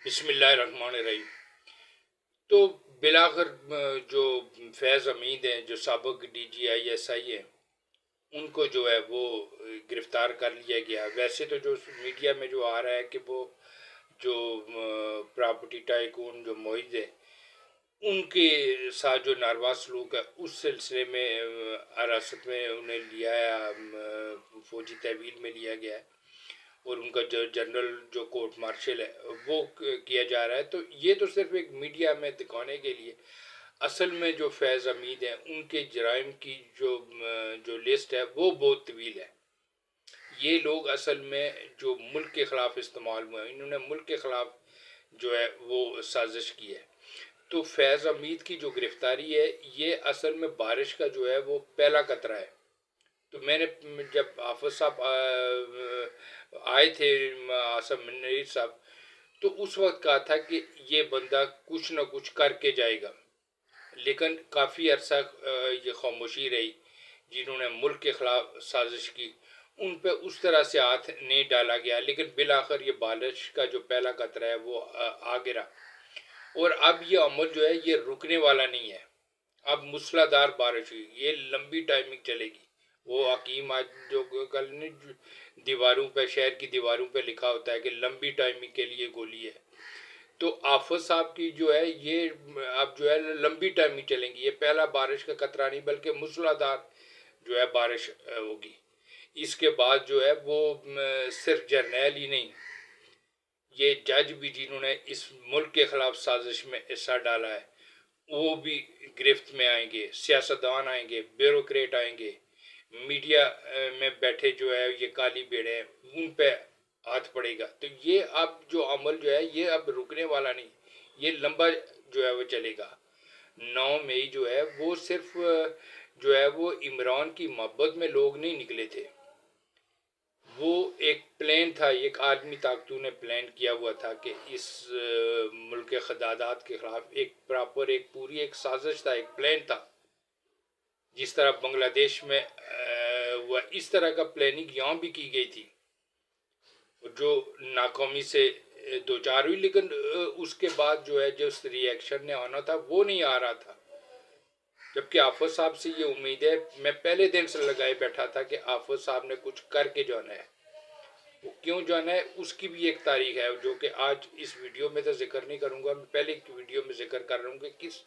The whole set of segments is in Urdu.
بسم اللہ الرحمن الرحیم۔ تو بلاخر جو فیض حمید ہیں، جو سابق D G I S I ہیں، ان کو جو ہے وہ گرفتار کر لیا گیا۔ ویسے تو جو میڈیا میں جو آ رہا ہے کہ وہ جو پراپرٹی ٹائکون جو معاہد ہیں ان کے ساتھ جو ناروا سلوک ہے اس سلسلے میں حراست میں انہیں لیا ہے، فوجی تحویل میں لیا گیا ہے، اور ان کا جو جنرل جو کورٹ مارشل ہے وہ کیا جا رہا ہے۔ تو یہ تو صرف ایک میڈیا میں دکھانے کے لیے، اصل میں جو فیض حمید ہیں ان کے جرائم کی جو لسٹ ہے وہ بہت طویل ہے۔ یہ لوگ اصل میں جو ملک کے خلاف استعمال ہوئے ہیں، انہوں نے ملک کے خلاف جو ہے وہ سازش کی ہے۔ تو فیض حمید کی جو گرفتاری ہے یہ اصل میں بارش کا جو ہے وہ پہلا قطرہ ہے۔ تو میں نے جب حافظ صاحب آئے تھے، آصف منیر صاحب، تو اس وقت کہا تھا کہ یہ بندہ کچھ نہ کچھ کر کے جائے گا، لیکن کافی عرصہ یہ خاموشی رہی۔ جنہوں نے ملک کے خلاف سازش کی ان پہ اس طرح سے ہاتھ نہیں ڈالا گیا، لیکن بالآخر یہ بارش کا جو پہلا قطرہ ہے وہ آ گرا، اور اب یہ عمل جو ہے یہ رکنے والا نہیں ہے۔ اب مسلح دار بارش ہوئی، یہ لمبی ٹائمنگ چلے گی۔ وہ حکیم آج جو کل دیواروں پہ، شہر کی دیواروں پہ لکھا ہوتا ہے کہ لمبی ٹائمنگ کے لیے گولی ہے، تو حافظ صاحب کی جو ہے یہ اب جو ہے لمبی ٹائمنگ چلیں گی۔ یہ پہلا بارش کا قطرہ نہیں بلکہ مسلح دار جو ہے بارش ہوگی۔ اس کے بعد جو ہے وہ صرف جرنیل ہی نہیں، یہ جج بھی جنہوں نے اس ملک کے خلاف سازش میں حصہ ڈالا ہے وہ بھی گرفت میں آئیں گے، سیاستدان آئیں گے، بیوروکریٹ آئیں گے، میڈیا میں بیٹھے جو ہے یہ کالی بیڑے ہیں ان پہ ہاتھ پڑے گا۔ تو یہ اب جو عمل جو ہے یہ اب رکنے والا نہیں، یہ لمبا جو ہے وہ چلے گا۔ 9 مئی جو ہے وہ صرف جو ہے وہ عمران کی محبت میں لوگ نہیں نکلے تھے، وہ ایک پلان تھا، ایک عالمی طاقتوں نے پلان کیا ہوا تھا کہ اس ملک کے خدادات کے خلاف ایک پراپر، ایک پوری ایک سازش تھا، ایک پلان تھا۔ جس طرح بنگلہ دیش میں ہوا، اس طرح کا پلاننگ یہاں بھی کی گئی تھی جو ناکامی سے دوچار ہوئی، لیکن اس کے بعد جو ہے جس ریئیکشن نے آنا تھا وہ نہیں آ رہا تھا۔ جبکہ حافظ صاحب سے یہ امید ہے، میں پہلے دن سے لگائے بیٹھا تھا کہ حافظ صاحب نے کچھ کر کے جانا ہے۔ وہ کیوں جانا ہے اس کی بھی ایک تاریخ ہے جو کہ آج اس ویڈیو میں تو ذکر نہیں کروں گا، میں پہلے کی ویڈیو میں ذکر کر رہا ہوں کہ کس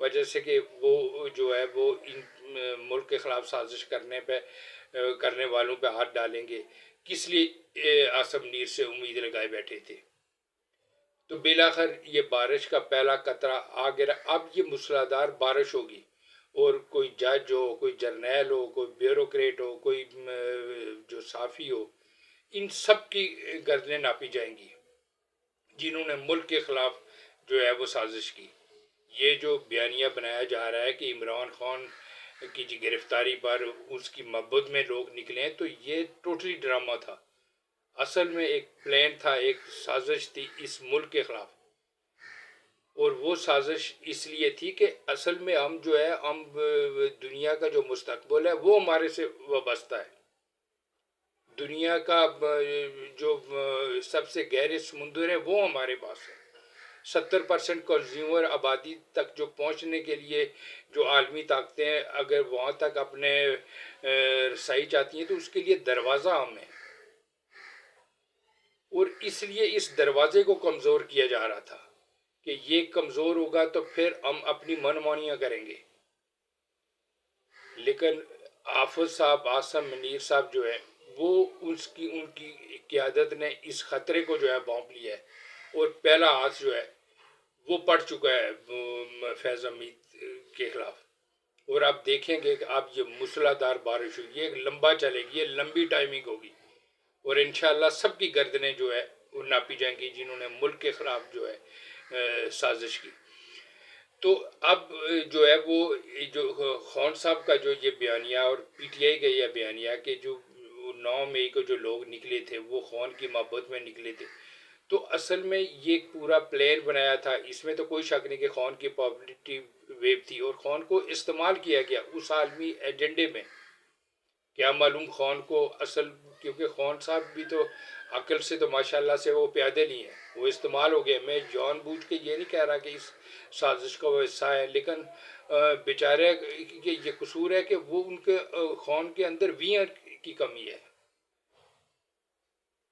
وجہ سے کہ وہ جو ہے وہ ان ملک کے خلاف سازش کرنے والوں پہ ہاتھ ڈالیں گے، کس لیے آصف منیر سے امید لگائے بیٹھے تھے۔ تو بالآخر یہ بارش کا پہلا قطرہ آ گیا۔ اب یہ مسلح دار بارش ہوگی، اور کوئی جج ہو، کوئی جرنیل ہو، کوئی بیوروکریٹ ہو، کوئی جو صحافی ہو، ان سب کی گردنیں ناپی جائیں گی جنہوں نے ملک کے خلاف جو ہے وہ سازش کی۔ یہ جو بیانیہ بنایا جا رہا ہے کہ عمران خان کی گرفتاری پر اس کی محبت میں لوگ نکلے ہیں، تو یہ ٹوٹلی ڈرامہ تھا۔ اصل میں ایک پلان تھا، ایک سازش تھی اس ملک کے خلاف، اور وہ سازش اس لیے تھی کہ اصل میں ہم جو ہے ہم دنیا کا جو مستقبل ہے وہ ہمارے سے وابستہ ہے۔ دنیا کا جو سب سے گہرے سمندر ہے وہ ہمارے پاس ہے۔ 70% کنزیومر آبادی تک جو پہنچنے کے لیے جو عالمی طاقتیں ہیں اگر وہاں تک اپنے رسائی چاہتی ہیں تو اس کے لیے دروازہ ہم ہے، اور اس لیے اس دروازے کو کمزور کیا جا رہا تھا کہ یہ کمزور ہوگا تو پھر ہم اپنی من مانیاں کریں گے۔ لیکن حافظ صاحب، آصف منیر صاحب جو ہے وہ ان کی قیادت نے اس خطرے کو جو ہے بھونپ لیا ہے، اور پہلا ہاتھ جو ہے وہ پڑ چکا ہے فیض حمید کے خلاف۔ اور آپ دیکھیں گے کہ اب یہ مسلح دار بارش ہوگی، یہ لمبا چلے گی، یہ لمبی ٹائمنگ ہوگی، اور انشاءاللہ سب کی گردنیں جو ہے وہ ناپی جائیں گی جنہوں نے ملک کے خلاف جو ہے سازش کی۔ تو اب جو ہے وہ جو خان صاحب کا جو یہ بیانیہ، اور پی ٹی آئی کا یہ بیانیہ کہ جو 9 مئی کو جو لوگ نکلے تھے وہ خان کی محبت میں نکلے تھے، تو اصل میں یہ پورا پلان بنایا تھا۔ اس میں تو کوئی شک نہیں کہ خان کی پاپولرٹی ویو تھی، اور خان کو استعمال کیا گیا اس عالمی ایجنڈے میں کیا معلوم خان کو اصل، کیونکہ خان صاحب بھی تو عقل سے تو ماشاءاللہ سے وہ پیادے نہیں ہیں، وہ استعمال ہو گئے. میں جان بوجھ کے یہ نہیں کہہ رہا کہ اس سازش کا وہ حصہ ہے، لیکن بیچارے کہ یہ قصور ہے کہ وہ ان کے خان کے اندر ویاں کی کمی ہے.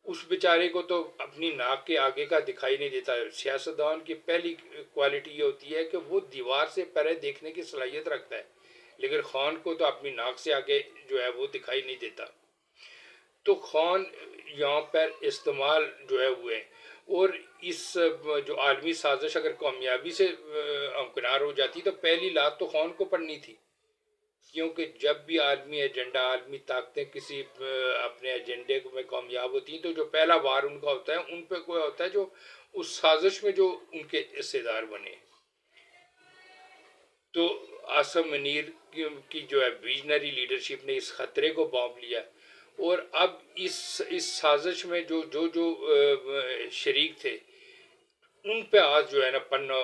اس بیچارے کو تو اپنی ناک کے آگے کا دکھائی نہیں دیتا. سیاستدان کی پہلی کوالٹی یہ ہوتی ہے کہ وہ دیوار سے پرے دیکھنے کی صلاحیت رکھتا ہے، لیکن خان کو تو اپنی ناک سے آگے جو ہے وہ دکھائی نہیں دیتا. تو خان یہاں پر استعمال جو ہے ہوئے، اور اس جو عالمی سازش اگر کامیابی سے امکنار ہو جاتی تو پہلی لات تو خان کو پڑنی تھی، کیونکہ جب بھی عالمی ایجنڈا، عالمی طاقتیں کسی اپنے ایجنڈے میں کامیاب ہوتی ہیں تو جو پہلا وار ان کا ہوتا ہے، ان پہ کوئی ہوتا ہے جو اس سازش میں جو ان کے حصے دار بنے. تو آصف منیر کی جو ہے ویژنری لیڈرشپ نے اس خطرے کو بانپ لیا، اور اب اس سازش میں جو شریک تھے ان پہ آج جو ہے نا پننا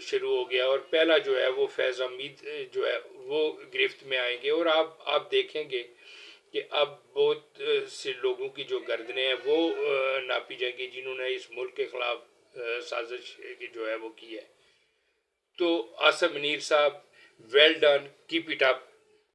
شروع ہو گیا، اور پہلا جو ہے وہ فیض حمید جو ہے وہ گرفت میں آئیں گے. اور آپ دیکھیں گے کہ اب بہت سے لوگوں کی جو گردنیں ہیں وہ ناپی جائیں گی جنہوں نے اس ملک کے خلاف سازش جو ہے وہ کی ہے. تو Asif Munir Sahab, well done, keep it up.